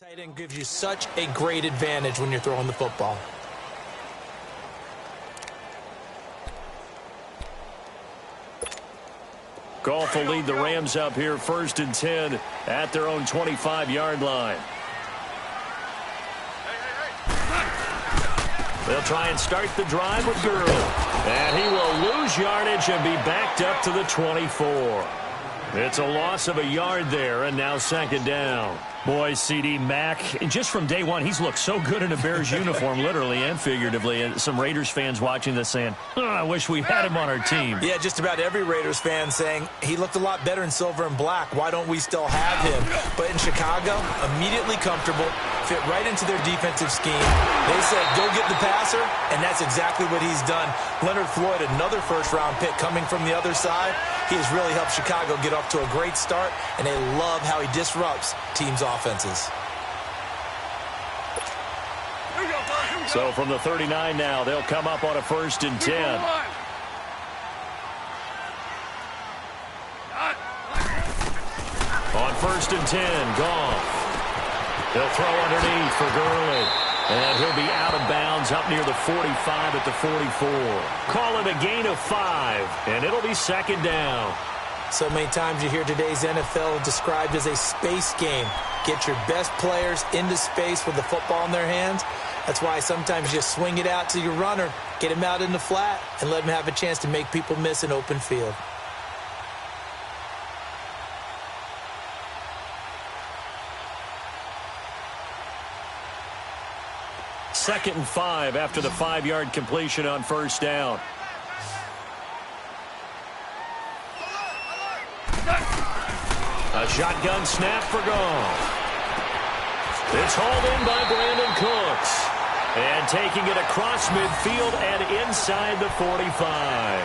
Tight end gives you such a great advantage when you're throwing the football. Goff will lead the Rams up here 1st and 10 at their own 25-yard line. They'll try and start the drive with Gurley. And he will lose yardage and be backed up to the 24. It's a loss of a yard there, and now 2nd down. Boy, C.D. Mack, just from day one, he's looked so good in a Bears uniform, literally and figuratively. And some Raiders fans watching this saying, oh, I wish we had him on our team. Yeah, just about every Raiders fan saying, he looked a lot better in silver and black. Why don't we still have him? But in Chicago, immediately comfortable, fit right into their defensive scheme. They said, go get the passer, and that's exactly what he's done. Leonard Floyd, another first-round pick coming from the other side. He has really helped Chicago get off to a great start, and they love how he disrupts teams' offenses. So from the 39 now, they'll come up on a 1st and 10. On 1st and 10, Goff. He'll throw underneath for Gurley. And he'll be out of bounds up near the 45 at the 44. Call it a gain of 5, and it'll be 2nd down. So many times you hear today's NFL described as a space game. Get your best players into space with the football in their hands. That's why sometimes you just swing it out to your runner, get him out in the flat, and let him have a chance to make people miss an open field. Second and 5 after the 5-yard completion on 1st down. A shotgun snap for Goff. It's hauled in by Brandon Cooks. And taking it across midfield and inside the 45.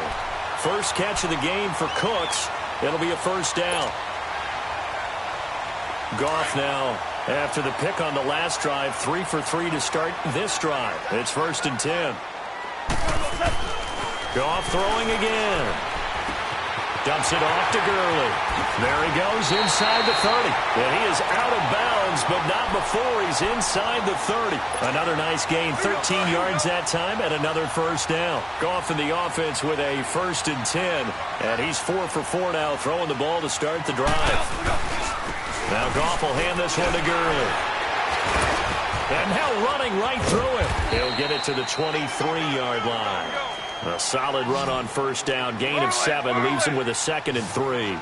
First catch of the game for Cooks. It'll be a 1st down. Goff now, after the pick on the last drive, 3 for 3 to start this drive. It's 1st and 10. Goff throwing again. Dumps it off to Gurley. There he goes inside the 30. And he is out of bounds, but not before he's inside the 30. Another nice gain, 13 yards that time, and another 1st down. Goff in the offense with a 1st and 10. And he's 4 for 4 now, throwing the ball to start the drive. Now Goff will hand this one to Gurley. And now running right through it. He'll get it to the 23-yard line. A solid run on 1st down. Gain of 7 leaves him with a 2nd and 3.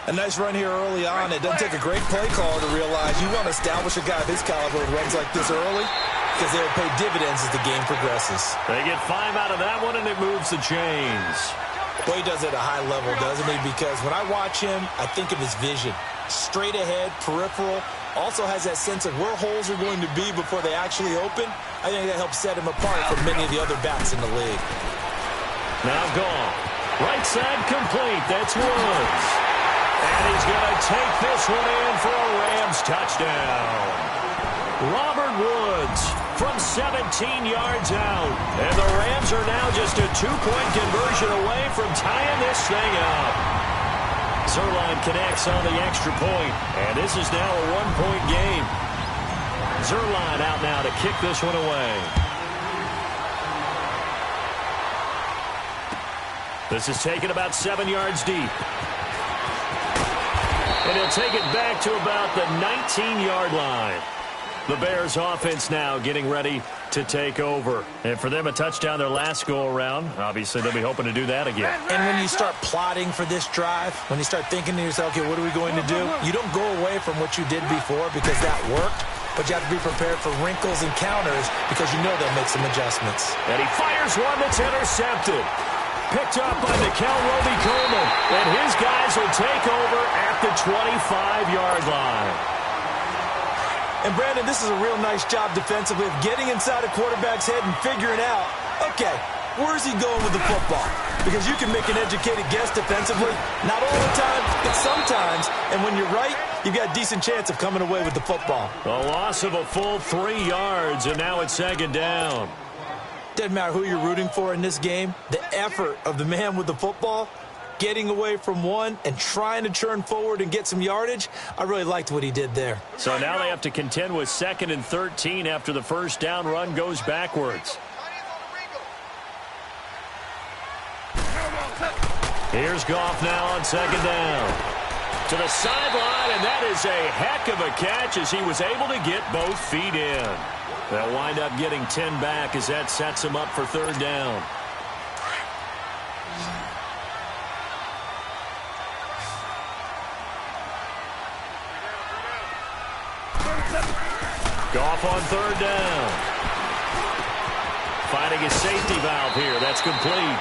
A nice run here early on. It doesn't take a great play caller to realize you want to establish a guy of his caliber who runs like this early because they'll pay dividends as the game progresses. They get 5 out of that one, and it moves the chains. Boy, he does it at a high level, doesn't he? Because when I watch him, I think of his vision. Straight ahead, peripheral, also has that sense of where holes are going to be before they actually open. I think that helps set him apart from many of the other backs in the league. Now Goff. Right side complete. That's Woods. And he's going to take this one in for a Rams touchdown. Robert Woods from 17 yards out. And the Rams are now just a 2-point conversion away from tying this thing up. Zuerlein connects on the extra point, and this is now a 1-point game. Zuerlein out now to kick this one away. This is taken about 7 yards deep. And he'll take it back to about the 19-yard line. The Bears offense now getting ready to take over. And for them, a touchdown their last go-around. Obviously, they'll be hoping to do that again. And when you start plotting for this drive, when you start thinking to yourself, okay, what are we going to do? You don't go away from what you did before because that worked. But you have to be prepared for wrinkles and counters because you know they'll make some adjustments. And he fires one that's intercepted. Picked up by Nickel Roby-Coleman. And his guys will take over at the 25-yard line. And, Brandon, this is a real nice job defensively of getting inside a quarterback's head and figuring out, okay, where's he going with the football? Because you can make an educated guess defensively. Not all the time, but sometimes. And when you're right, you've got a decent chance of coming away with the football. A loss of a full 3 yards, and now it's 2nd down. Doesn't matter who you're rooting for in this game. The effort of the man with the football getting away from one and trying to churn forward and get some yardage. I really liked what he did there. So now they have to contend with 2nd and 13 after the first down run goes backwards. Here's Goff now on 2nd down. To the sideline, and that is a heck of a catch as he was able to get both feet in. They'll wind up getting 10 back as that sets him up for 3rd down. Goff on 3rd down. Finding his safety valve here. That's complete.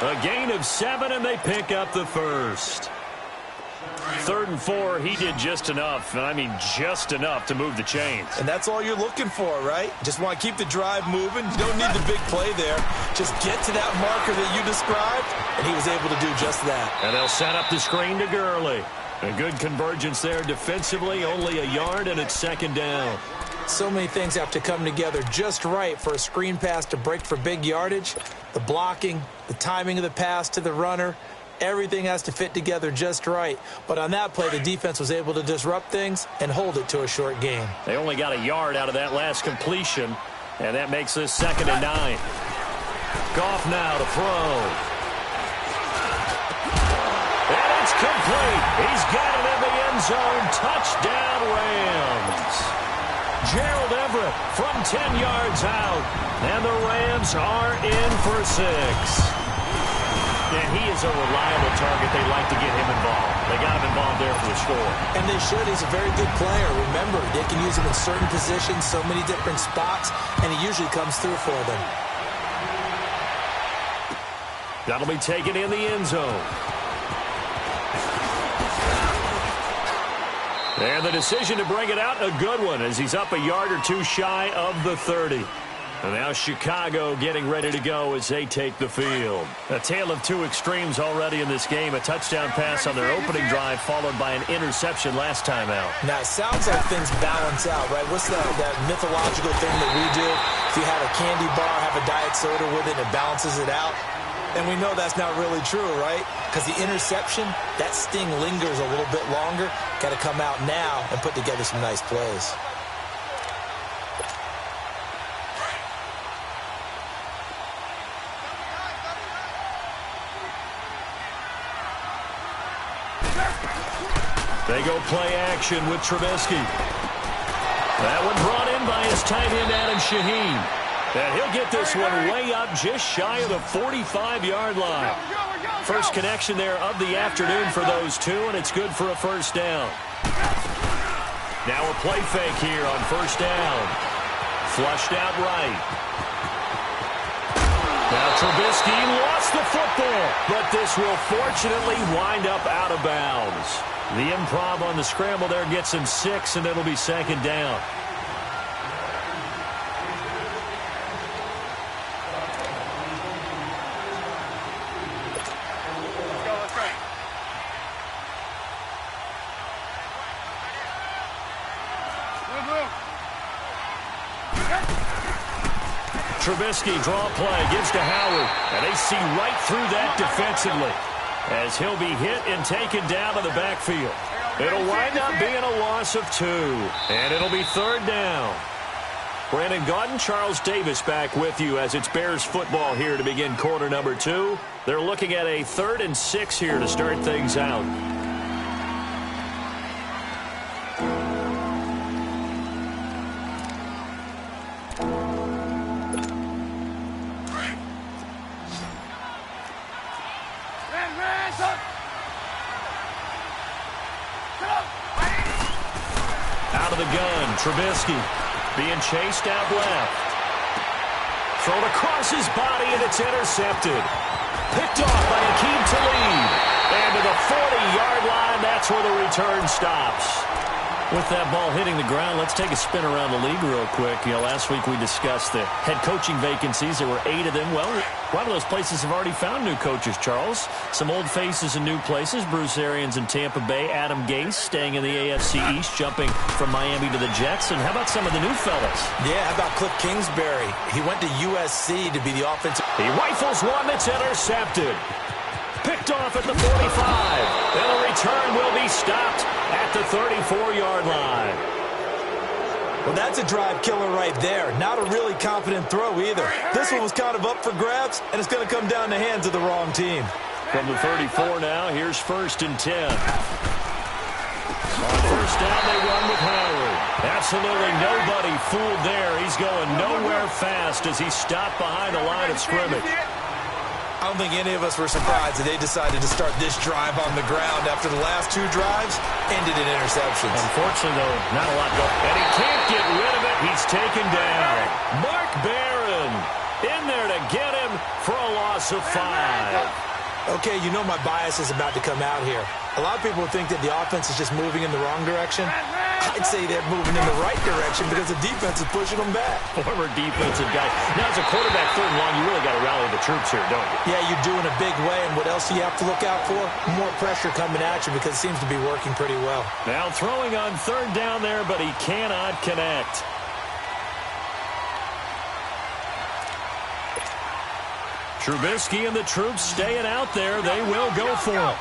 A gain of 7, and they pick up the first. 3rd and 4, he did just enough, and I mean just enough to move the chains. And that's all you're looking for, right? Just want to keep the drive moving. You don't need the big play there. Just get to that marker that you described, and he was able to do just that. And they'll set up the screen to Gurley. A good convergence there defensively, only a yard, and it's 2nd down. So many things have to come together just right for a screen pass to break for big yardage. The blocking, the timing of the pass to the runner, everything has to fit together just right. But on that play, the defense was able to disrupt things and hold it to a short gain. They only got a yard out of that last completion, and that makes this 2nd and 9. Goff now to throw. And it's complete. He's got it in the end zone. Touchdown, Rams. Gerald Everett from 10 yards out, and the Rams are in for 6. Yeah, he is a reliable target. They like to get him involved. They got him involved there for the score. And they should. He's a very good player. Remember, they can use him in certain positions, so many different spots, and he usually comes through for them. That'll be taken in the end zone. And the decision to bring it out, a good one, as he's up a yard or 2 shy of the 30. And now Chicago getting ready to go as they take the field. A tale of 2 extremes already in this game. A touchdown pass on their opening drive followed by an interception last time out. Now, it sounds like things balance out, right? What's that mythological thing that we do? If you have a candy bar, have a diet soda with it, and it balances it out. And we know that's not really true, right? Because the interception, that sting lingers a little bit longer. Got to come out now and put together some nice plays. They go play action with Trubisky. That one brought in by his tight end, Adam Shaheen. And he'll get this one way up just shy of the 45-yard line. First connection there of the afternoon for those 2, and it's good for a first down. Now a play fake here on first down. Flushed out right. Now Trubisky lost the football, but this will fortunately wind up out of bounds. The improv on the scramble there gets him 6, and it'll be 2nd down. Trubisky draw play, gives to Howard, and they see right through that defensively as he'll be hit and taken down to the backfield. It'll wind up being a loss of 2, and it'll be 3rd down. Brandon Gaudin, Charles Davis back with you as it's Bears football here to begin quarter number 2. They're looking at a 3rd and 6 here to start things out. Out of the gun, Trubisky being chased out left. Thrown across his body, and it's intercepted. Picked off by Akeem Talib. And to the 40-yard line, that's where the return stops. With that ball hitting the ground, let's take a spin around the league real quick. You know, last week we discussed the head coaching vacancies. There were 8 of them. Well, a lot of those places have already found new coaches, Charles. Some old faces in new places. Bruce Arians in Tampa Bay. Adam Gase staying in the AFC East, jumping from Miami to the Jets. And how about some of the new fellas? Yeah, how about Cliff Kingsbury? He went to USC to be the offensive. He rifles one that's intercepted. Picked picked off at the 45. And the return will be stopped at the 34-yard line. Well, that's a drive killer right there. Not a really confident throw either. This one was kind of up for grabs, and it's going to come down the hands of the wrong team. From the 34 now, here's 1st and 10. On first down, they run with Howard. Absolutely nobody fooled there. He's going nowhere fast as he stopped behind the line of scrimmage. I don't think any of us were surprised that they decided to start this drive on the ground after the last 2 drives ended in interceptions. Unfortunately, though, not a lot going. And he can't get rid of it. He's taken down. Mark Barron in there to get him for a loss of 5. Okay, you know my bias is about to come out here. A lot of people think that the offense is just moving in the wrong direction. I'd say they're moving in the right direction because the defense is pushing them back. Former defensive guy. Now, as a quarterback, 3rd and long, you really got to rally the troops here, don't you? Yeah, you do in a big way. And what else do you have to look out for? More pressure coming at you because it seems to be working pretty well. Now throwing on 3rd down there, but he cannot connect. Trubisky and the troops staying out there. They will go for it.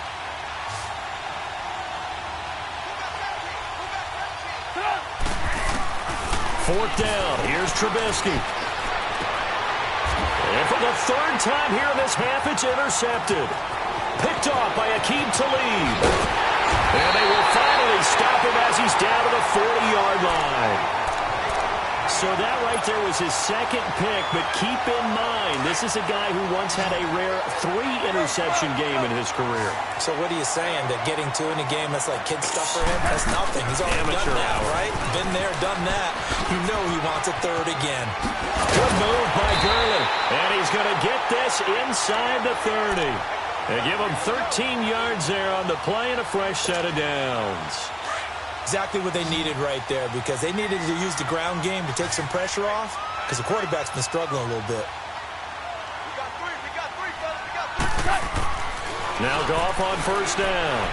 Fourth down. Here's Trubisky. And for the 3rd time here in this half, it's intercepted. Picked off by Aqib Talib. And they will finally stop him as he's down to the 40-yard line. So that right there was his 2nd pick, but keep in mind, this is a guy who once had a rare 3-interception game in his career. So what are you saying? That getting 2 in a game, that's like kid stuff for him? That's nothing. He's already done that, right? Been there, done that. You know he wants a 3rd again. Good move by Gurley. And he's going to get this inside the 30. They give him 13 yards there on the play and a fresh set of downs. Exactly what they needed right there because they needed to use the ground game to take some pressure off because the quarterback's been struggling a little bit. Now Goff on 1st down.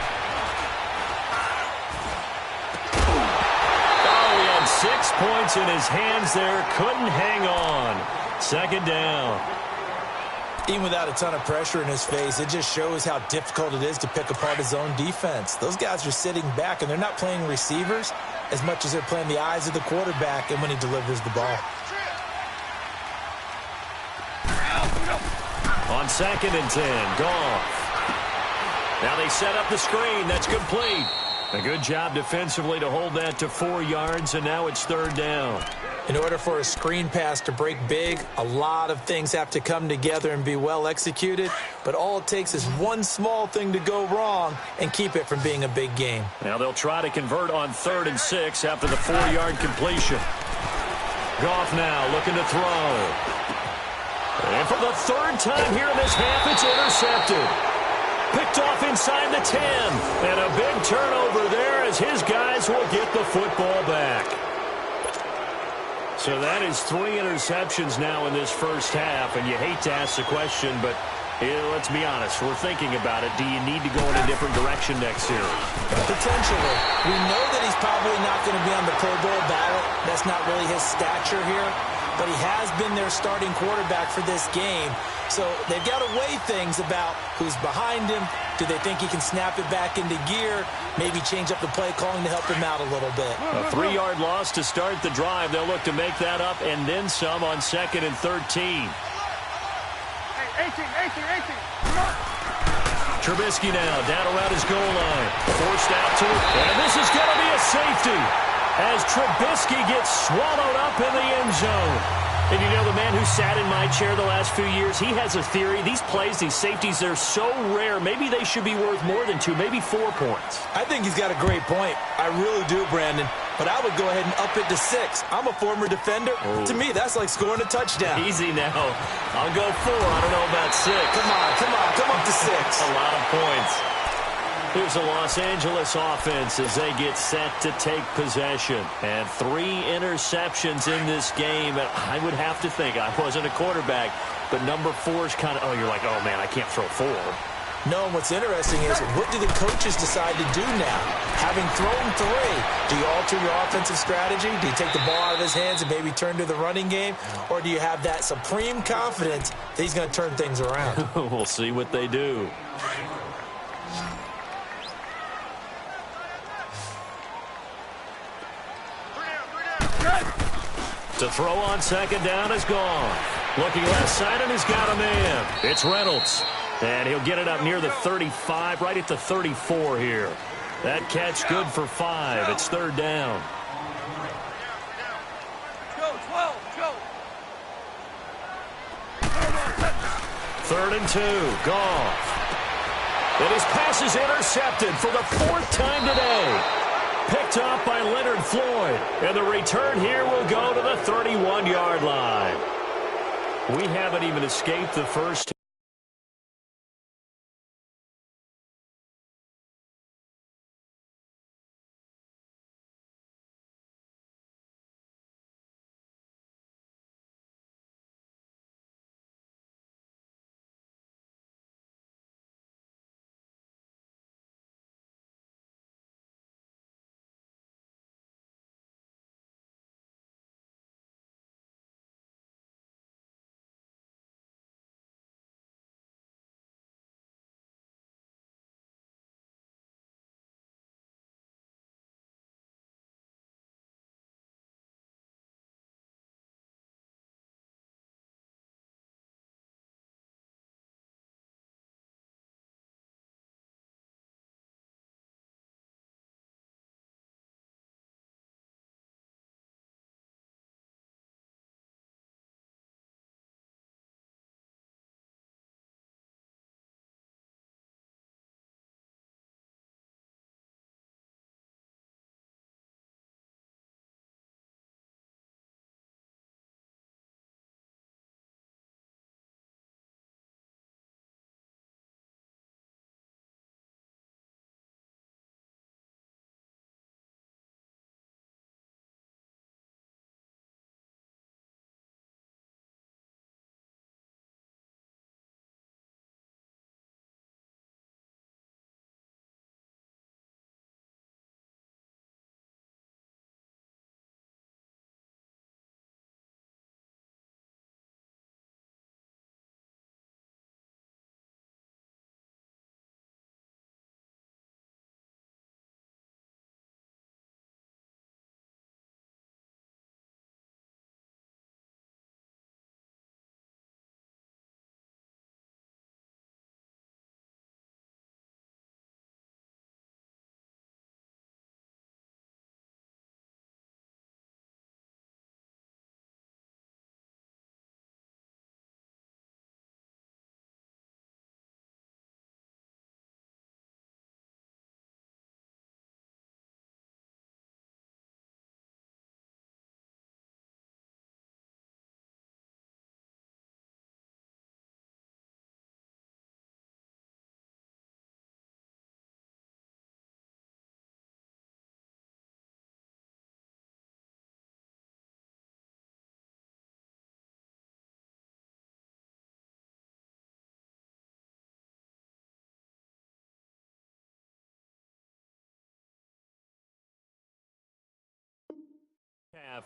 Oh, he had 6 points in his hands there. Couldn't hang on. 2nd down. Even without a ton of pressure in his face, it just shows how difficult it is to pick apart his own defense. Those guys are sitting back, and they're not playing receivers as much as they're playing the eyes of the quarterback and when he delivers the ball. On 2nd and 10, Goff. Now they set up the screen. That's complete. A good job defensively to hold that to 4 yards, and now it's 3rd down. In order for a screen pass to break big, a lot of things have to come together and be well executed, but all it takes is one small thing to go wrong and keep it from being a big game. Now they'll try to convert on 3rd and 6 after the 4-yard completion. Goff now looking to throw. And for the 3rd time here in this half, it's intercepted. Picked off inside the 10. And a big turnover there as his guys will get the football back. So that is 3 interceptions now in this first half, and you hate to ask the question, but let's be honest, we're thinking about it. Do you need to go in a different direction next year? Potentially. We know that he's probably not going to be on the Pro Bowl ballot. That's not really his stature here, but he has been their starting quarterback for this game. So they've got to weigh things about who's behind him. Do they think he can snap it back into gear? Maybe change up the play calling to help him out a little bit. A 3-yard loss to start the drive. They'll look to make that up and then some on 2nd and 13. Trubisky now down around his goal line. Forced out to it. And this is going to be a safety as Trubisky gets swallowed up in the end zone. And you know, the man who sat in my chair the last few years, he has a theory. These plays, these safeties, they're so rare. Maybe they should be worth more than 2, maybe 4 points. I think he's got a great point. I really do, Brandon. But I would go ahead and up it to 6. I'm a former defender. To me, that's like scoring a touchdown. Easy now. I'll go 4. I don't know about 6. Come up to 6. A lot of points. Here's the Los Angeles offense as they get set to take possession. And 3 interceptions in this game. And I would have to think, I wasn't a quarterback, but number 4 is kind of, you're like, oh, man, I can't throw 4. No, and what's interesting is, what do the coaches decide to do now? Having thrown 3, do you alter your offensive strategy? Do you take the ball out of his hands and maybe turn to the running game? Or do you have that supreme confidence that he's going to turn things around? We'll see what they do. To throw on second down is gone. Looking left side, and he's got a man. It's Reynolds. And he'll get it up near the 35, right at the 34 here. That catch good for 5. It's third down. Third and 2. Goff. And his pass is intercepted for the 4th time today. Picked off by Leonard Floyd. And the return here will go to the 31-yard line. We haven't even escaped the first.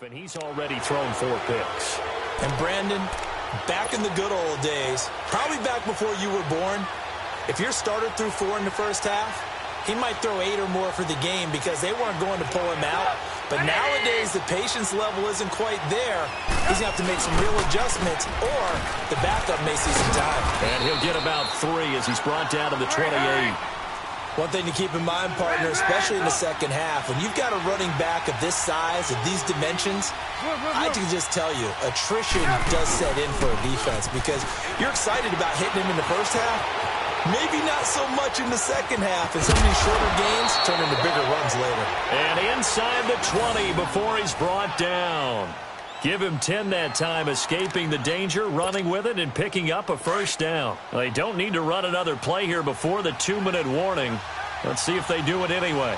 And he's already thrown 4 picks. And Brandon, back in the good old days, probably back before you were born, if your starter threw 4 in the first half, he might throw 8 or more for the game because they weren't going to pull him out. But nowadays, the patience level isn't quite there. He's going to have to make some real adjustments, or the backup may see some time. And he'll get about 3 as he's brought down to the 28. One thing to keep in mind, partner, especially in the second half, when you've got a running back of this size, of these dimensions, I can just tell you, attrition does set in for a defense because you're excited about hitting him in the first half, maybe not so much in the second half, and some of these shorter gains turn into bigger runs later. And inside the 20 before he's brought down. Give him 10 that time, escaping the danger, running with it, and picking up a first down. They don't need to run another play here before the 2-minute warning. Let's see if they do it anyway.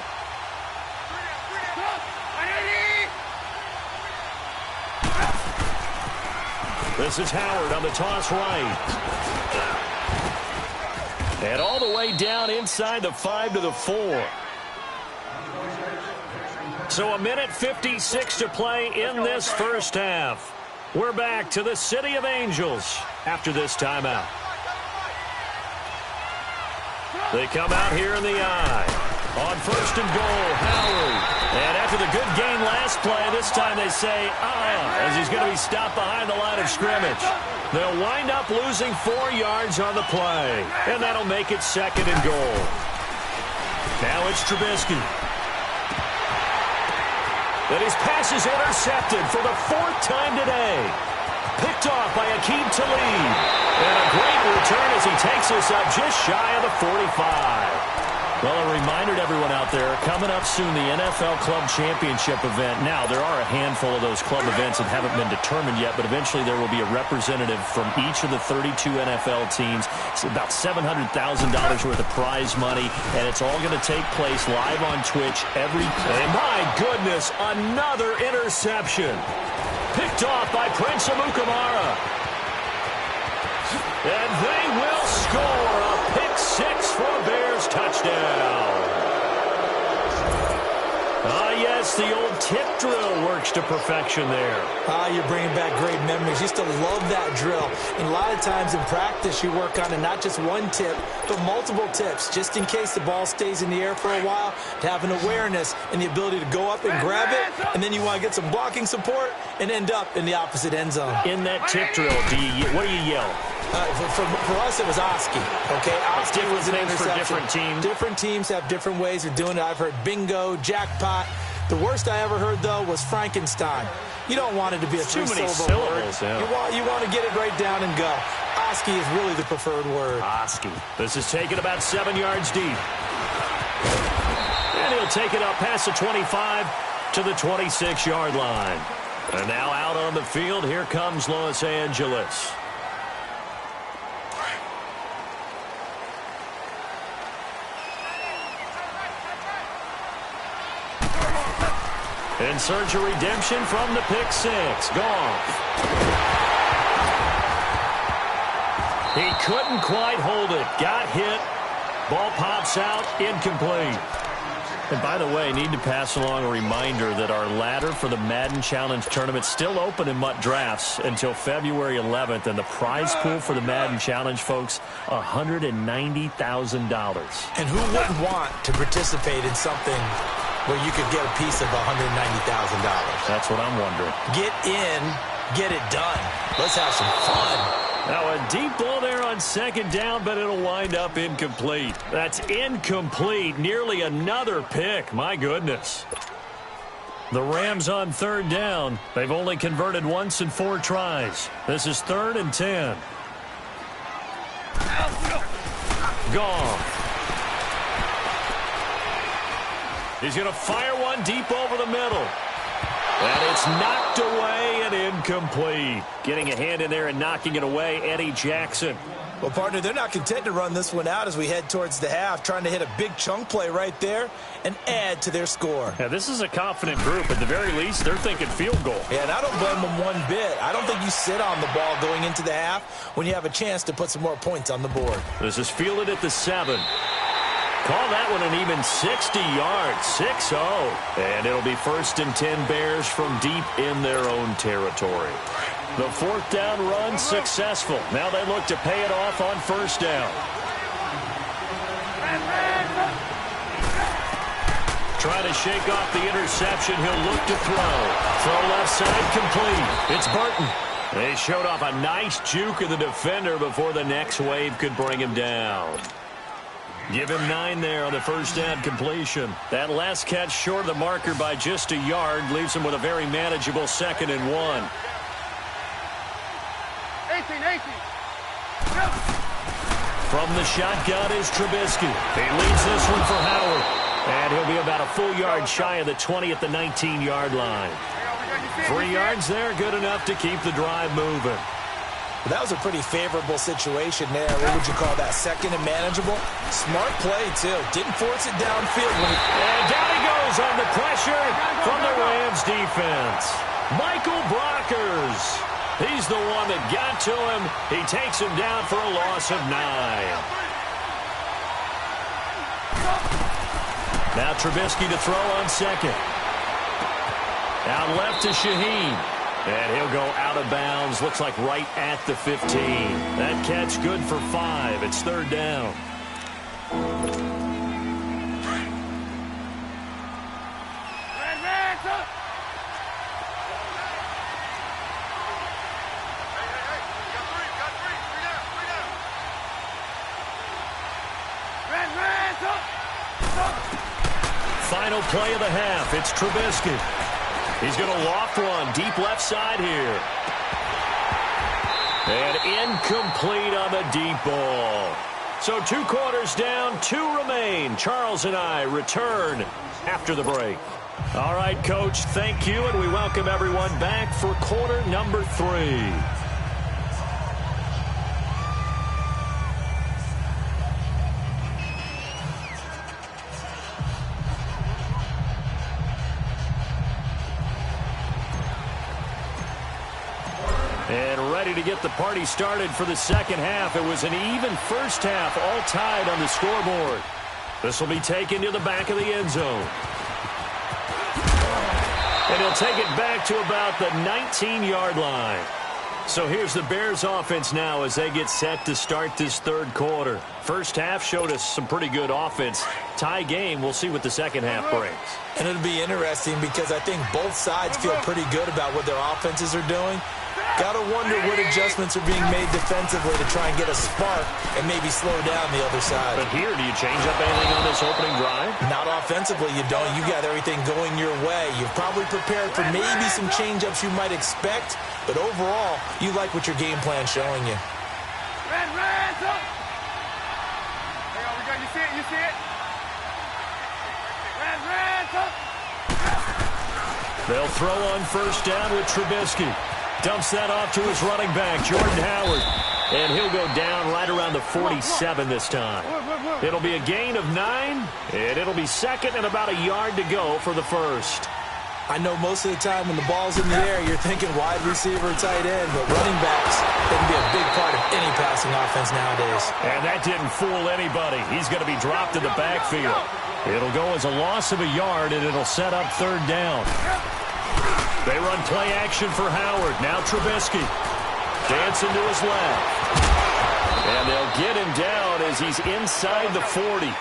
This is Howard on the toss right. And all the way down inside the 5 to the 4. So 1:56 to play in this first half. We're back to the City of Angels after this timeout. They come out here in the I. On first and goal, Howard. And after the good gain last play, this time they say, as he's going to be stopped behind the line of scrimmage. They'll wind up losing 4 yards on the play, and that'll make it 2nd and goal. Now it's Trubisky. And his pass is intercepted for the 4th time today. Picked off by Aqib Talib. And a great return as he takes us up just shy of the 45. Well, a reminder to everyone out there, coming up soon, the NFL Club Championship event. Now, there are a handful of those club events that haven't been determined yet, but eventually there will be a representative from each of the 32 NFL teams. It's about $700,000 worth of prize money, and it's all going to take place live on Twitch every day. And my goodness, another interception. Picked off by Prince Amukamara. And they will score a pick 6 for a Bears touchdown. Yes, the old tip drill works to perfection there. You're bringing back great memories. Used to love that drill. And a lot of times in practice, you work on it, not just one tip, but multiple tips, just in case the ball stays in the air for a while, to have an awareness and the ability to go up and grab it, and then you want to get some blocking support and end up in the opposite end zone. In that tip drill, what do you yell? For us, it was Oski. Okay, Oski was an interception. For different teams. Different teams have different ways of doing it. I've heard bingo, jackpot. The worst I ever heard, though, was Frankenstein. You don't want it to be a three-syllable word. Yeah. You want to get it right down and go. Oski is really the preferred word. Oski. This is taken about 7 yards deep. And he'll take it up past the 25 to the 26-yard line. And now out on the field, here comes Los Angeles. In search of redemption from the pick 6. Goff. He couldn't quite hold it. Got hit. Ball pops out. Incomplete. And by the way, need to pass along a reminder that our ladder for the Madden Challenge tournament is still open in MUT Drafts until February 11th. And the prize pool for the Madden Challenge, folks, $190,000. And who wouldn't want to participate in something where you could get a piece of $190,000? That's what I'm wondering. Get in, get it done. Let's have some fun. Now a deep ball there on 2nd down, but it'll wind up incomplete. That's incomplete. Nearly another pick. My goodness. The Rams on 3rd down. They've only converted once in 4 tries. This is 3rd and 10. Goff. He's going to fire one deep over the middle. And it's knocked away and incomplete. Getting a hand in there and knocking it away, Eddie Jackson. Well, partner, they're not content to run this one out as we head towards the half, trying to hit a big chunk play right there and add to their score. Yeah, this is a confident group. At the very least, they're thinking field goal. Yeah, and I don't blame them one bit. I don't think you sit on the ball going into the half when you have a chance to put some more points on the board. This is fielded at the 7. Call that one an even 60 yards, 6-0. And it'll be 1st and 10 Bears from deep in their own territory. The 4th down run successful. Now they look to pay it off on 1st down. Trying to shake off the interception. He'll look to throw. Throw left side complete. It's Burton. They showed off a nice juke of the defender before the next wave could bring him down. Give him 9 there on the 1st down completion. That last catch short of the marker by just a yard leaves him with a very manageable 2nd and 1. 18. From the shotgun is Trubisky. He leads this one for Howard. And he'll be about a full yard shy of the 20 at the 19-yard line. 3 yards there, good enough to keep the drive moving. That was a pretty favorable situation there. What would you call that? 2nd and manageable? Smart play, too. Didn't force it downfield. And down he goes on the pressure from the Rams defense. Michael Brockers. He's the one that got to him. He takes him down for a loss of 9. Now Trubisky to throw on 2nd. Out left to Shaheen. And he'll go out of bounds. Looks like right at the 15. That catch good for 5. It's 3rd down. Final play of the half. It's Trubisky. He's going to loft one deep left side here. And incomplete on the deep ball. So 2 quarters down, 2 remain. Charles and I return after the break. All right, Coach, thank you, and we welcome everyone back for quarter number 3. And ready to get the party started for the second half. It was an even first half, all tied on the scoreboard. This will be taken to the back of the end zone. And he'll take it back to about the 19-yard line. So here's the Bears offense now as they get set to start this third quarter. First half showed us some pretty good offense. Tie game, we'll see what the second half brings. And it'll be interesting because I think both sides feel pretty good about what their offenses are doing. Got to wonder what adjustments are being made defensively to try and get a spark and maybe slow down the other side. But here, do you change up anything on this opening drive? Not offensively, you don't. You got everything going your way. You've probably prepared for maybe some change-ups you might expect, but overall, you like what your game plan's showing you. Red, up! Hang on, we got, you see it, you see it? Red, up! They'll throw on first down with Trubisky. Dumps that off to his running back, Jordan Howard. And he'll go down right around the 47 this time. It'll be a gain of 9, and it'll be second and about a yard to go for the first. I know most of the time when the ball's in the air, you're thinking wide receiver, tight end, but running backs can be a big part of any passing offense nowadays. And that didn't fool anybody. He's going to be dropped in the backfield. It'll go as a loss of a yard, and it'll set up third down. They run play action for Howard. Now Trubisky. Dancing to his left. And they'll get him down as he's inside the 40.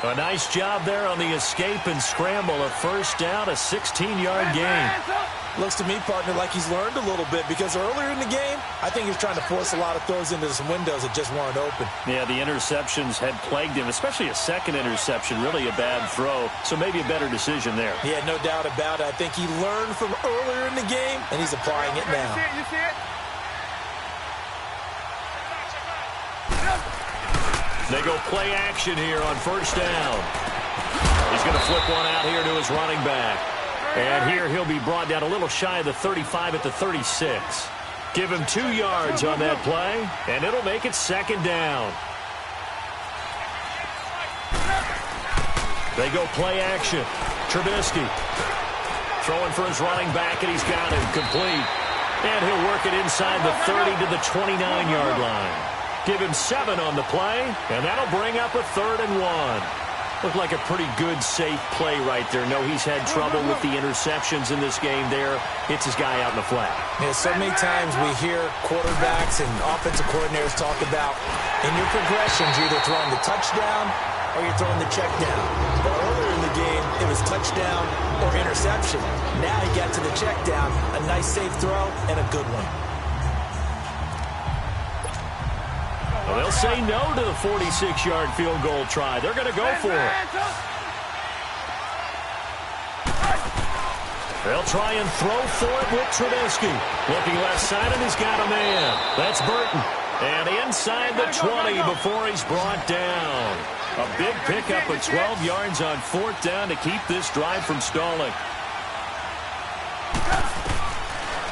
A nice job there on the escape and scramble. A first down, a 16-yard gain. Looks to me, partner, like he's learned a little bit because earlier in the game, I think he was trying to force a lot of throws into some windows that just weren't open. Yeah, the interceptions had plagued him, especially a second interception, really a bad throw. So maybe a better decision there. Yeah, no doubt about it. I think he learned from earlier in the game, and he's applying it now. You see it? They go play action here on first down. He's going to flip one out here to his running back. And here he'll be brought down a little shy of the 35 at the 36. Give him 2 yards on that play, and it'll make it second down. They go play action. Trubisky throwing for his running back, and he's got him complete. And he'll work it inside the 30 to the 29-yard line. Give him 7 on the play, and that'll bring up a 3rd and 1. Looked like a pretty good, safe play right there. No, he's had trouble with the interceptions in this game there. Hits his guy out in the flat. Yeah, so many times we hear quarterbacks and offensive coordinators talk about in your progressions, you're either throwing the touchdown or you're throwing the check down. But earlier in the game, it was touchdown or interception. Now he got to the check down, a nice safe throw, and a good one. Well, they'll say no to the 46-yard field goal try. They're going to go for it. They'll try and throw for it with Trubisky. Looking left side, and he's got a man. That's Burton. And inside the 20 before he's brought down. A big pickup of 12 yards on 4th down to keep this drive from stalling.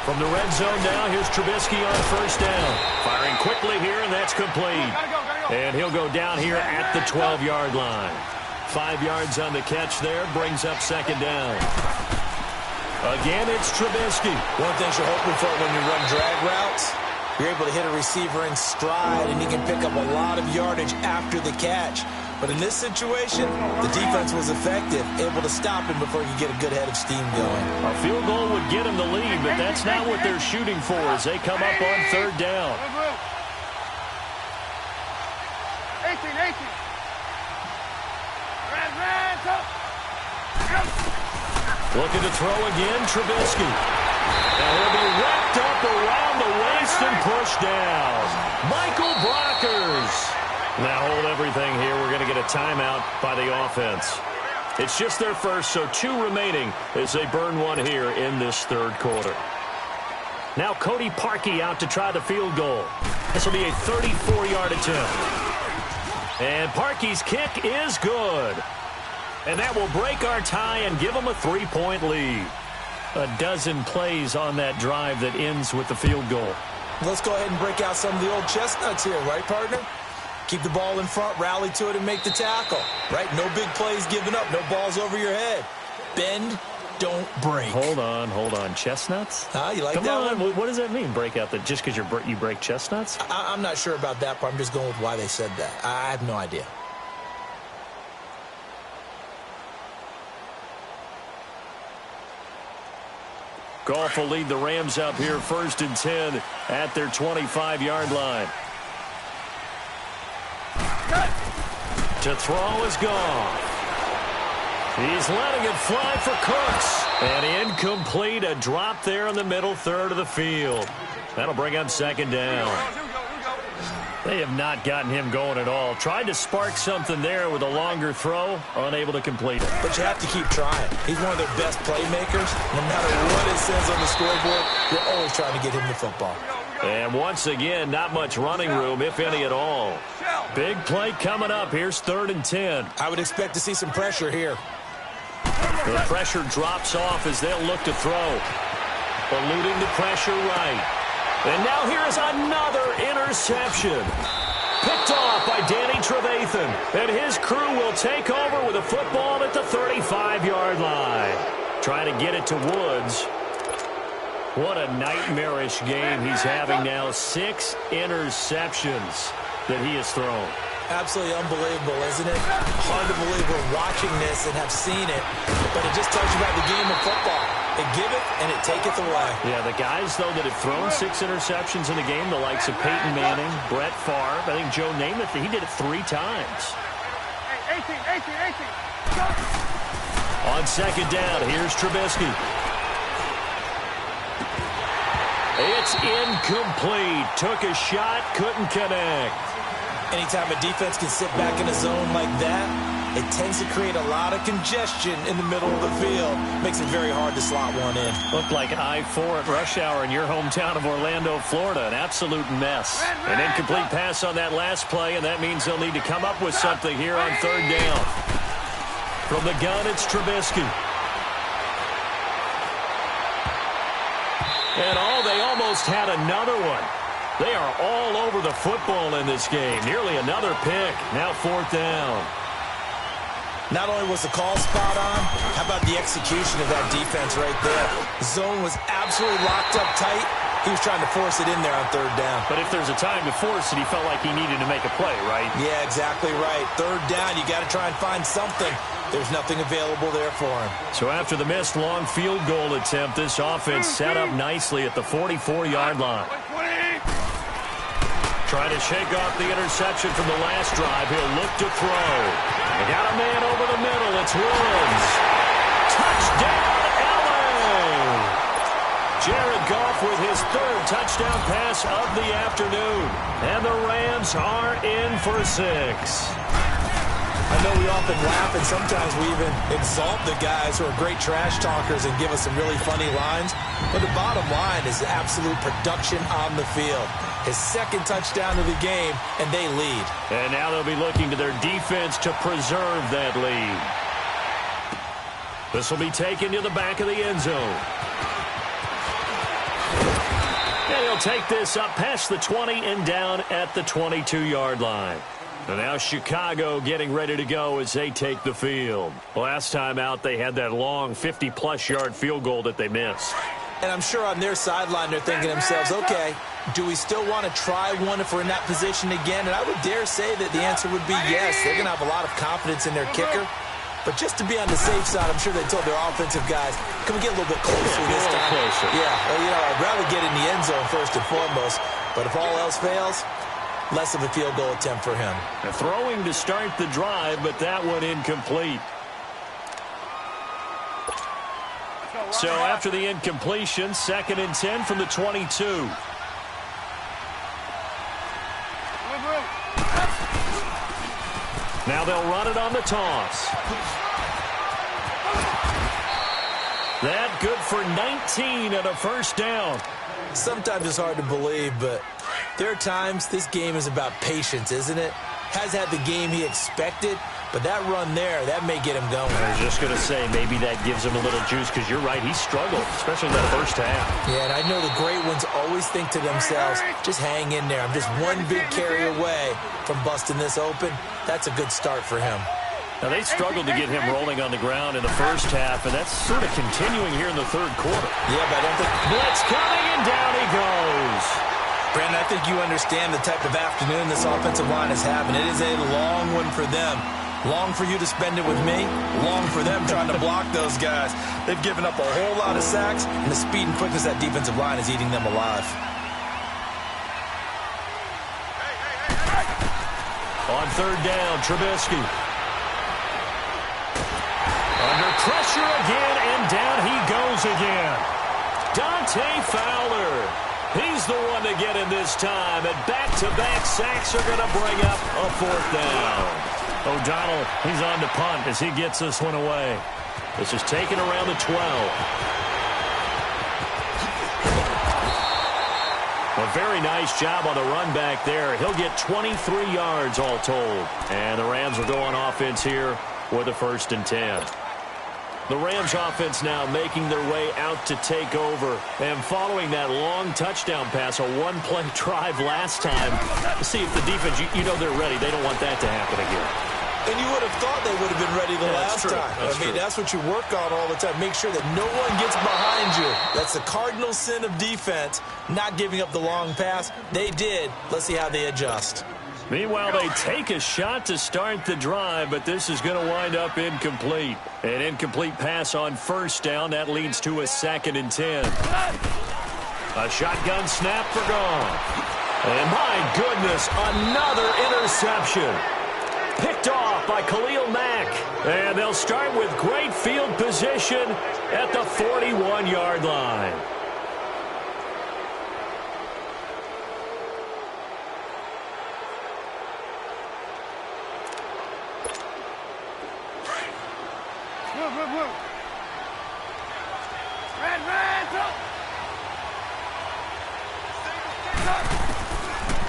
From the red zone now, here's Trubisky on first down. Firing quickly here, and that's complete. And he'll go down here at the 12-yard line. 5 yards on the catch there, brings up second down. Again, it's Trubisky. One thing you're hoping for when you run drag routes, you're able to hit a receiver in stride, and he can pick up a lot of yardage after the catch. But in this situation, the defense was effective, able to stop him before he could get a good head of steam going. A field goal would get him the lead, but that's not what they're shooting for as they come up on 3rd down. 18. Looking to throw again, Trubisky. And he'll be wrapped up around the waist and pushed down. Michael Brockers. Now hold everything here. We're going to get a timeout by the offense. It's just their first, so 2 remaining as they burn one here in this third quarter. Now Cody Parkey out to try the field goal. This will be a 34-yard attempt. And Parkey's kick is good. And that will break our tie and give them a 3-point lead. A dozen plays on that drive that ends with the field goal. Let's go ahead and break out some of the old chestnuts here, right, partner? Keep the ball in front, rally to it, and make the tackle. Right? No big plays given up, no balls over your head. Bend, don't break. Hold on. Chestnuts? You like Come that on. one? What does that mean, break out? That just because you break chestnuts? I'm not sure about that part. I'm just going with why they said that. I have no idea. Goff will lead the Rams up here 1st and 10 at their 25-yard line. To throw is Goff. He's letting it fly for Cooks. And incomplete, a drop there in the middle third of the field. That'll bring up 2nd down. They have not gotten him going at all. Tried to spark something there with a longer throw, unable to complete it. But you have to keep trying. He's one of their best playmakers. No matter what it says on the scoreboard, you're always trying to get him the football. And once again, not much running room, if any at all. Big play coming up. Here's 3rd and 10. I would expect to see some pressure here. The pressure drops off as they'll look to throw. Eluding the pressure right. And now here is another interception. Picked off by Danny Trevathan. And his crew will take over with a football at the 35-yard line. Trying to get it to Woods. What a nightmarish game he's having now. 6 interceptions that he has thrown. Absolutely unbelievable, isn't it? Hard to believe we're watching this and have seen it. But it just tells you about the game of football. It give it and it taketh away. Yeah, the guys, though, that have thrown 6 interceptions in a game, the likes of Peyton Manning, Brett Favre, I think Joe Namath, he did it 3 times. 18. On 2nd down, here's Trubisky. It's incomplete. Took a shot, couldn't connect. Anytime a defense can sit back in a zone like that, it tends to create a lot of congestion in the middle of the field. Makes it very hard to slot one in. Looked like I-4 at rush hour in your hometown of Orlando, Florida. An absolute mess. An incomplete pass on that last play, and that means they'll need to come up with something here on 3rd down. From the gun, it's Trubisky. And they almost had another one. They are all over the football in this game. Nearly another pick. Now 4th down. Not only was the call spot on, how about the execution of that defense right there? The zone was absolutely locked up tight. He was trying to force it in there on 3rd down. But if there's a time to force it, he felt like he needed to make a play, right? Yeah, exactly right. 3rd down, you got to try and find something. There's nothing available there for him. So after the missed long field goal attempt, this offense set up nicely at the 44-yard line. Trying to shake off the interception from the last drive. He'll look to throw. They got a man over the middle. It's Woods. Touchdown, LA! Jared Goff with his 3rd touchdown pass of the afternoon. And the Rams are in for 6. I know we often laugh and sometimes we even exalt the guys who are great trash talkers and give us some really funny lines. But the bottom line is absolute production on the field. His 2nd touchdown of the game, and they lead. And now they'll be looking to their defense to preserve that lead. This will be taken to the back of the end zone. And he'll take this up past the 20 and down at the 22-yard line. And now Chicago getting ready to go as they take the field. Last time out, they had that long 50-plus yard field goal that they missed. And I'm sure on their sideline they're thinking to themselves, okay, do we still want to try one if we're in that position again? And I would dare say that the answer would be yes. They're going to have a lot of confidence in their kicker. But just to be on the safe side, I'm sure they told their offensive guys, can we get a little bit closer this time? Closer. Yeah, well, I'd rather get in the end zone first and foremost. But if all else fails, less of a field goal attempt for him. Throwing to start the drive, but that one incomplete. So after the incompletion, 2nd and 10 from the 22. Now they'll run it on the toss. That good for 19 and a first down. Sometimes it's hard to believe, but there are times this game is about patience, isn't it? Has had the game he expected, but that run there, that may get him going. I was just going to say, maybe that gives him a little juice, because you're right, he struggled, especially in that first half. Yeah, and I know the great ones always think to themselves, just hang in there. I'm just one big carry away from busting this open. That's a good start for him. Now, they struggled to get him rolling on the ground in the first half, and that's sort of continuing here in the third quarter. Yeah, but I don't think... Blitz coming, and down he goes. Brandon, I think you understand the type of afternoon this offensive line is having. It is a long one for them. Long for you to spend it with me. Long for them trying to block those guys. They've given up a whole lot of sacks, and the speed and quickness of that defensive line is eating them alive. On third down, Trubisky. Under pressure again, and down he goes again. Dante Fowler. He's the one to get in this time, and back-to-back sacks are going to bring up a fourth down. O'Donnell, he's on to punt as he gets this one away. This is taken around the 12. A very nice job on the run back there. He'll get 23 yards all told. And the Rams will go on offense here with a 1st and 10. The Rams offense now making their way out to take over. And following that long touchdown pass, a one-play drive last time, to see if the defense, you know they're ready. They don't want that to happen again. And you would have thought they would have been ready the last time. I mean, that's what you work on all the time. Make sure that no one gets behind you. That's the cardinal sin of defense, not giving up the long pass. They did. Let's see how they adjust. Meanwhile, they take a shot to start the drive, but this is going to wind up incomplete. An incomplete pass on first down. That leads to a 2nd and 10. A shotgun snap for gone. And my goodness, another interception. Picked off by Khalil Mack. And they'll start with great field position at the 41-yard line.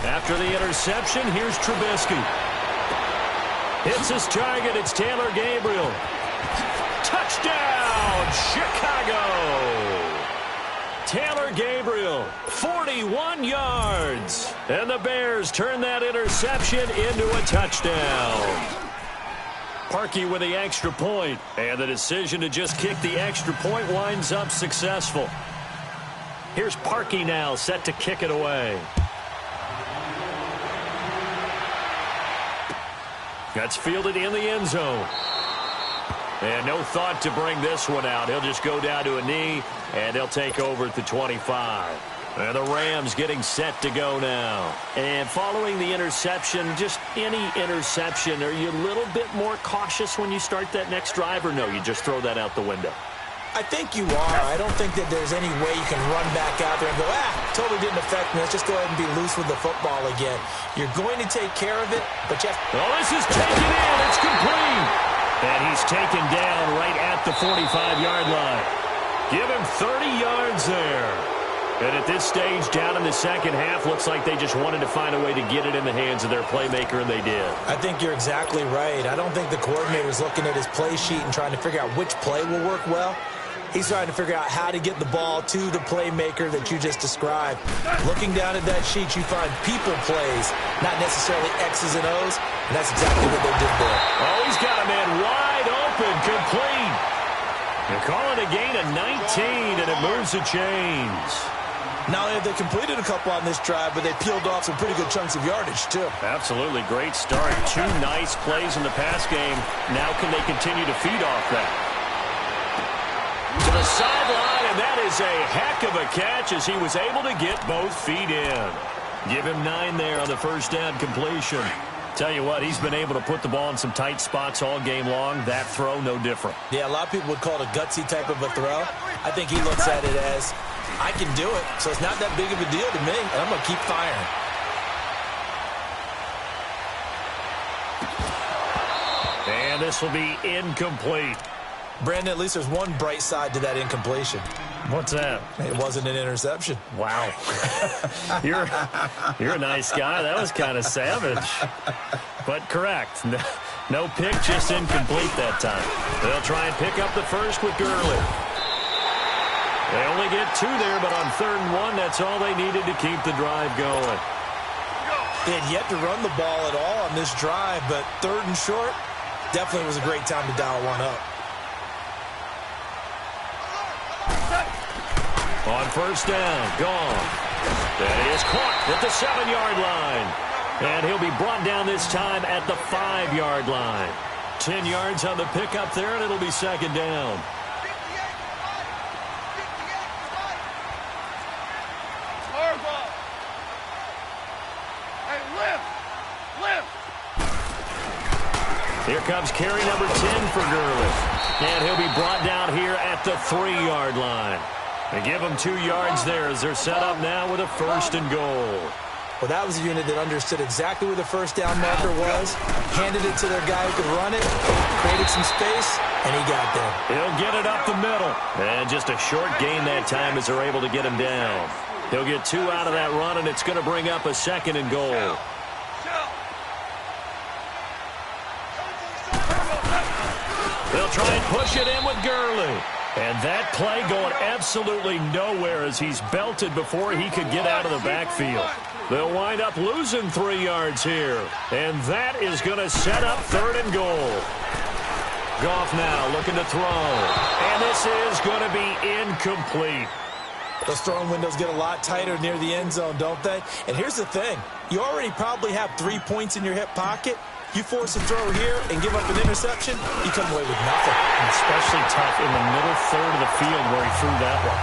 After the interception, here's Trubisky. Hits his target. It's Taylor Gabriel. Touchdown, Chicago. Taylor Gabriel, 41 yards. And the Bears turn that interception into a touchdown. Parkey with the extra point. And the decision to just kick the extra point winds up successful. Here's Parkey now, set to kick it away. That's fielded in the end zone. And no thought to bring this one out. He'll just go down to a knee, and they'll take over at the 25. And the Rams getting set to go now. And following the interception, just any interception, are you a little bit more cautious when you start that next drive, or no, you just throw that out the window? I think you are. I don't think that there's any way you can run back out there and go, totally didn't affect me. Let's just go ahead and be loose with the football again. You're going to take care of it, but you have to... Oh, this is taken in. It's complete. And he's taken down right at the 45-yard line. Give him 30 yards there. And at this stage, down in the second half, looks like they just wanted to find a way to get it in the hands of their playmaker, and they did. I think you're exactly right. I don't think the coordinator's looking at his play sheet and trying to figure out which play will work well. He's trying to figure out how to get the ball to the playmaker that you just described. Looking down at that sheet, you find people plays, not necessarily X's and O's, and that's exactly what they did there. Oh, he's got a man wide open, complete. They're calling a gain of 19, and it moves the chains. Not only have they completed a couple on this drive, but they peeled off some pretty good chunks of yardage, too. Absolutely. Great start. 2 nice plays in the pass game. Now can they continue to feed off that? To the sideline, and that is a heck of a catch as he was able to get both feet in. Give him 9 there on the first down completion. Tell you what, he's been able to put the ball in some tight spots all game long. That throw, no different. Yeah, a lot of people would call it a gutsy type of a throw. I think he looks at it as, I can do it, so it's not that big of a deal to me, and I'm going to keep firing. this will be incomplete. Brandon, at least there's one bright side to that incompletion. What's that? It wasn't an interception. Wow. You're a nice guy. That was kind of savage. But correct. No pick, just incomplete that time. They'll try and pick up the first with Gurley. They only get 2 there, but on 3rd and 1, that's all they needed to keep the drive going. They had yet to run the ball at all on this drive, but 3rd and short definitely was a great time to dial one up. On 1st down, gone. That is caught at the 7-yard line. And he'll be brought down this time at the 5-yard line. 10 yards on the pickup there, and it'll be 2nd down. Here comes carry number 10 for Gurley. And he'll be brought down here at the 3-yard line. They give him 2 yards there as they're set up now with a 1st and goal. Well, that was a unit that understood exactly where the 1st down marker was, handed it to their guy who could run it, created some space, and he got there. He'll get it up the middle. And just a short gain that time as they're able to get him down. He'll get 2 out of that run, and it's going to bring up a 2nd and goal. They'll try and push it in with Gurley. And that play going absolutely nowhere as he's belted before he could get out of the backfield. They'll wind up losing 3 yards here. And that is going to set up 3rd and goal. Goff now looking to throw. And this is going to be incomplete. Those throwing windows get a lot tighter near the end zone, don't they? And here's the thing. You already probably have 3 points in your hip pocket. You force a throw here and give up an interception, you come away with nothing. And especially tough in the middle 3rd of the field where he threw that one.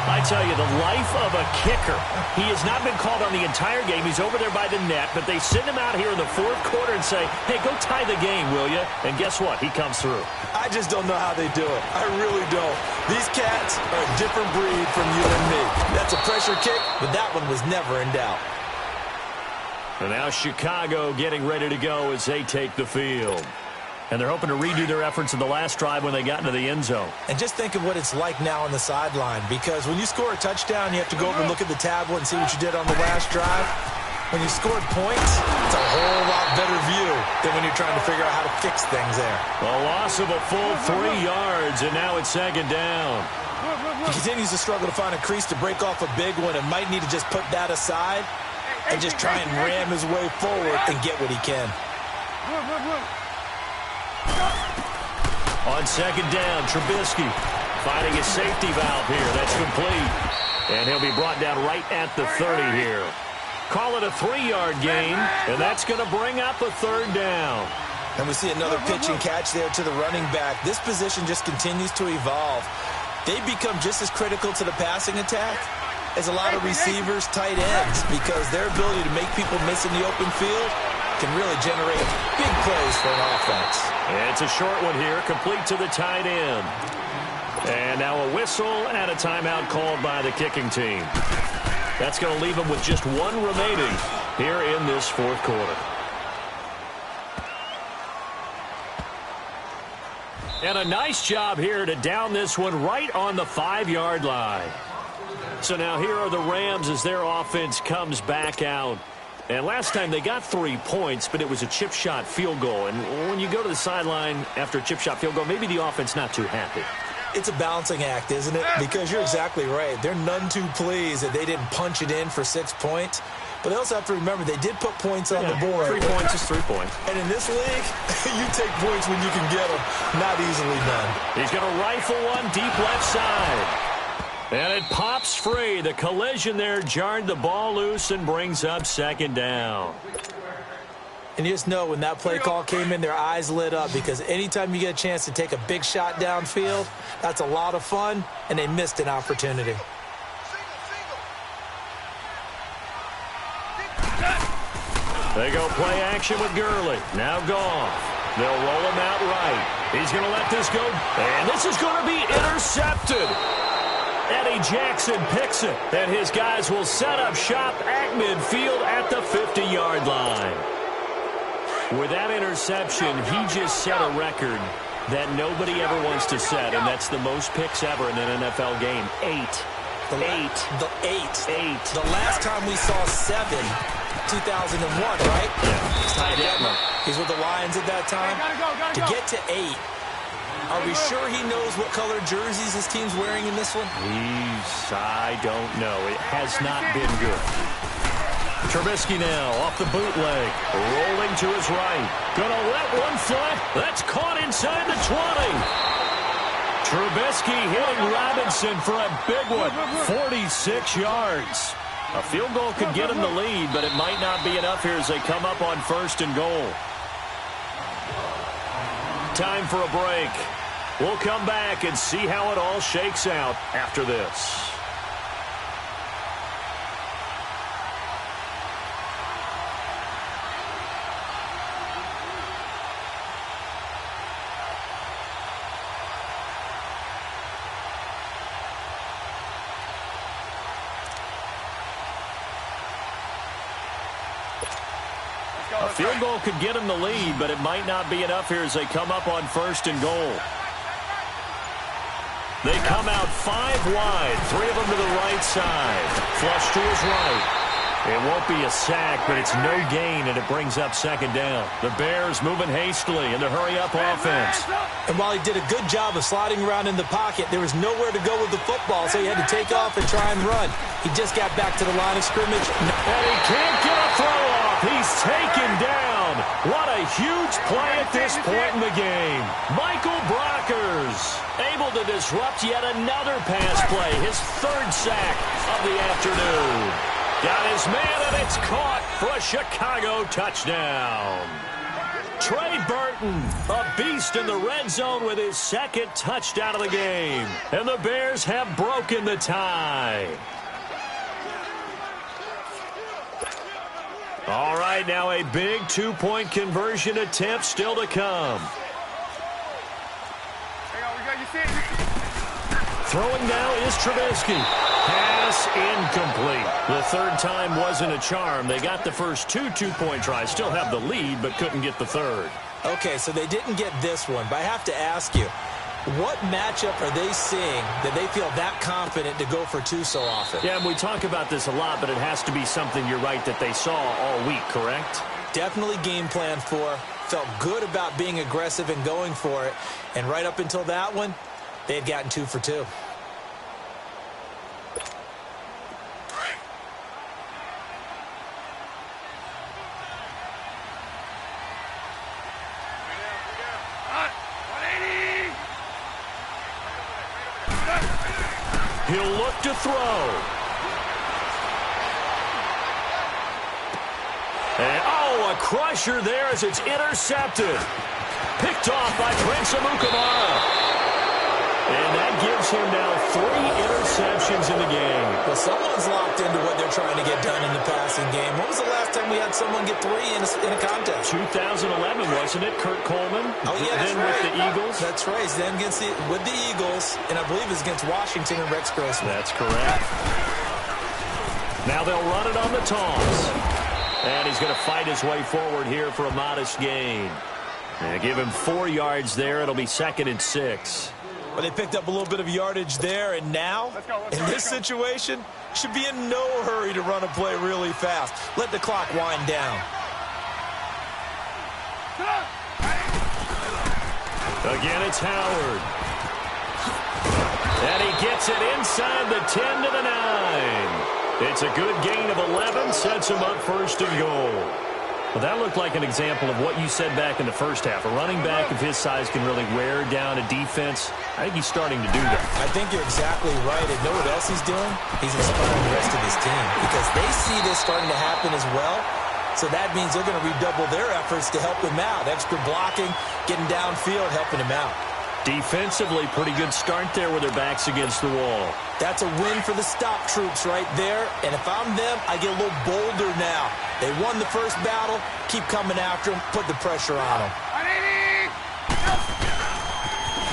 I tell you, the life of a kicker. He has not been called on the entire game. He's over there by the net, but they send him out here in the 4th quarter and say, hey, go tie the game, will you? And guess what? He comes through. I just don't know how they do it. I really don't. These cats are a different breed from you and me. That's a pressure kick, but that one was never in doubt. And now Chicago getting ready to go as they take the field. And they're hoping to redo their efforts in the last drive when they got into the end zone. And just think of what it's like now on the sideline, because when you score a touchdown, you have to go over and look at the tablet and see what you did on the last drive. When you scored points, it's a whole lot better view than when you're trying to figure out how to fix things there. A loss of a full 3 yards, and now it's 2nd down. He continues to struggle to find a crease to break off a big one and might need to just put that aside and just try and ram his way forward and get what he can. On 2nd down, Trubisky finding his safety valve here. That's complete. And he'll be brought down right at the 30 here. Call it a 3-yard gain, and that's going to bring up a 3rd down. And we see another pitch and catch there to the running back. This position just continues to evolve. They become just as critical to the passing attack as a lot of receivers, tight ends, because their ability to make people miss in the open field can really generate big plays for an offense. And it's a short one here, complete to the tight end. And now a whistle and a timeout called by the kicking team. That's going to leave them with just 1 remaining here in this 4th quarter. And a nice job here to down this one right on the 5-yard line. So now here are the Rams as their offense comes back out. And last time they got 3 points, but it was a chip shot field goal. And when you go to the sideline after a chip shot field goal, maybe the offense not too happy. It's a balancing act, isn't it? Because you're exactly right. They're none too pleased that they didn't punch it in for 6 points. But they also have to remember they did put points on the board. 3 points is 3 points. And in this league, you take points when you can get them. Not easily done. He's going to rifle one deep left side. And it pops free. The collision there jarred the ball loose and brings up 2nd down. And you just know when that play call came in, their eyes lit up, because anytime you get a chance to take a big shot downfield, that's a lot of fun, and they missed an opportunity. They go play action with Gurley. Now Goff. They'll roll him out right. He's going to let this go. And this is going to be intercepted. Eddie Jackson picks it. And his guys will set up shop at midfield at the 50-yard line. With that interception, he just set a record that nobody ever wants to set, and that's the most picks ever in an NFL game. 8. The last time we saw 7, 2001, right? Yeah. He's with the Lions at that time. Go. To get to 8, are we sure he knows what color jerseys his team's wearing in this one? I don't know. It has not been good. Trubisky now off the bootleg, rolling to his right. Gonna let one fly. That's caught inside the 20. Trubisky hitting Robinson for a big one, 46 yards. A field goal could get him the lead, but it might not be enough here as they come up on 1st and goal. Time for a break. We'll come back and see how it all shakes out after this. A field goal could get him the lead, but it might not be enough here as they come up on 1st and goal. They come out 5 wide, 3 of them to the right side. Flush to his right. It won't be a sack, but it's no gain, and it brings up 2nd down. The Bears moving hastily in the hurry-up offense. And while he did a good job of sliding around in the pocket, there was nowhere to go with the football, so he had to take off and try and run. He just got back to the line of scrimmage. And he can't get a throw off. He's taken down. What a huge play at this point in the game. Michael Brockers able to disrupt yet another pass play, his 3rd sack of the afternoon. Got his man, and it's caught for a Chicago touchdown. Trey Burton, a beast in the red zone with his 2nd touchdown of the game. And the Bears have broken the tie. All right, now a big 2-point conversion attempt still to come. Throwing now is Trubisky. Pass incomplete. The 3rd time wasn't a charm. They got the first 2 2-point tries. Still have the lead, but couldn't get the 3rd. Okay, so they didn't get this one, but I have to ask you, what matchup are they seeing that they feel that confident to go for 2 so often? Yeah, and we talk about this a lot, but it has to be something, you're right, that they saw all week, correct? Definitely game plan for. Felt good about being aggressive and going for it. And right up until that one, they had gotten 2 for 2. He'll look to throw. And, a crusher there as it's intercepted. Picked off by Prince Amukamara. And that gives him now 3 interceptions in the game. Well, someone's locked into what they're trying to get done in the passing game. When was the last time we had someone get 3 in a contest? 2011, wasn't it? Kurt Coleman? Oh, yeah, that's then right. With the Eagles? That's right. Then with the Eagles, and I believe it's against Washington and Rex Grossman. That's correct. Now they'll run it on the toss. And he's going to fight his way forward here for a modest gain. And give him 4 yards there. It'll be 2nd and 6. Well, they picked up a little bit of yardage there, and now, in this situation, should be in no hurry to run a play really fast. Let the clock wind down. Again, it's Howard. And he gets it inside the 10 to the 9. It's a good gain of 11, sets him up 1st and goal. Well, that looked like an example of what you said back in the first half. A running back of his size can really wear down a defense. I think he's starting to do that. I think you're exactly right. And know what else he's doing? He's inspiring the rest of his team because they see this starting to happen as well. So that means they're going to redouble their efforts to help him out. Extra blocking, getting downfield, helping him out. Defensively, pretty good start there with their backs against the wall. That's a win for the stop troops right there. And if I'm them, I get a little bolder now. They won the first battle. Keep coming after them. Put the pressure on them.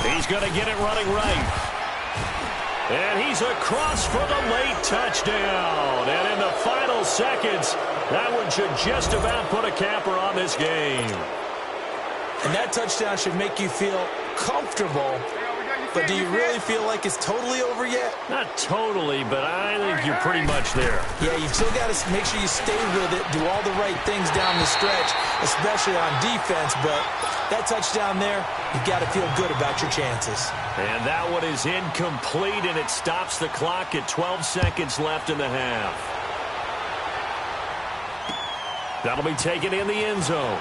He's going to get it running right. And he's across for the late touchdown. And in the final seconds, that one should just about put a capper on this game. And that touchdown should make you feel comfortable. But do you really feel like it's totally over yet? Not totally, but I think you're pretty much there. Yeah, you've still got to make sure you stay with it, do all the right things down the stretch, especially on defense. But that touchdown there, you've got to feel good about your chances. And that one is incomplete, and it stops the clock at 12 seconds left in the half. That'll be taken in the end zone.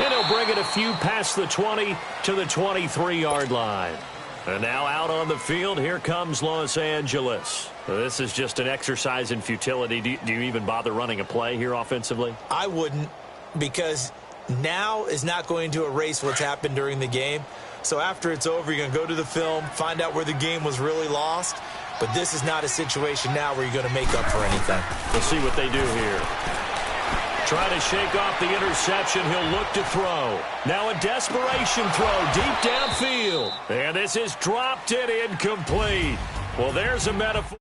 And he'll bring it a few past the 20 to the 23-yard line. And now out on the field, here comes Los Angeles. This is just an exercise in futility. Do you even bother running a play here offensively? I wouldn't, because now is not going to erase what's happened during the game. So after it's over, you're going to go to the film, find out where the game was really lost. But this is not a situation now where you're going to make up for anything. We'll see what they do here. Trying to shake off the interception. He'll look to throw. Now a desperation throw deep downfield. And this is dropped it incomplete. Well, there's a metaphor.